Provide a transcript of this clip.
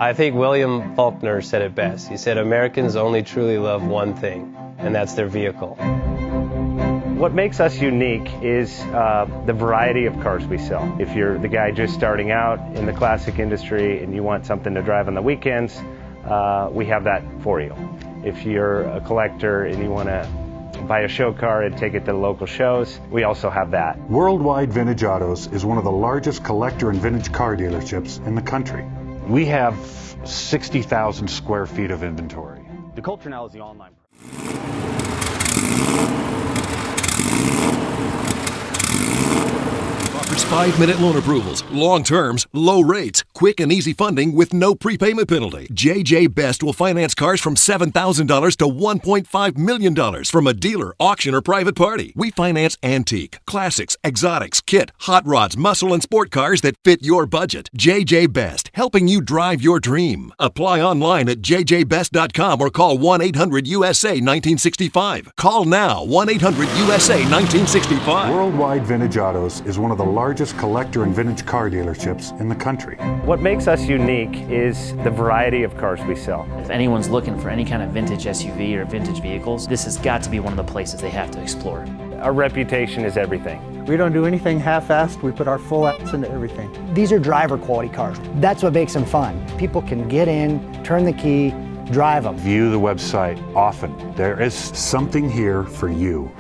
I think William Faulkner said it best. He said, Americans only truly love one thing, and that's their vehicle. What makes us unique is the variety of cars we sell. If you're the guy just starting out in the classic industry and you want something to drive on the weekends, we have that for you. If you're a collector and you want to buy a show car and take it to the local shows, we also have that. Worldwide Vintage Autos is one of the largest collector and vintage car dealerships in the country. We have 60,000 square feet of inventory. The culture now is the online. Offers 5-minute loan approvals, long terms, low rates, quick and easy funding with no prepayment penalty. JJ Best will finance cars from $7,000 to $1.5 million from a dealer, auction, or private party. We finance antique, classics, exotics, kit, hot rods, muscle, and sport cars that fit your budget. JJ Best, helping you drive your dream. Apply online at jjbest.com or call 1-800-USA-1965. Call now, 1-800-USA-1965. Worldwide Vintage Autos is one of the largest collector and vintage car dealerships in the country. What makes us unique is the variety of cars we sell. If anyone's looking for any kind of vintage SUV or vintage vehicles, this has got to be one of the places they have to explore. Our reputation is everything. We don't do anything half-assed. We put our full ass into everything. These are driver quality cars. That's what makes them fun. People can get in, turn the key, drive them. View the website often. There is something here for you.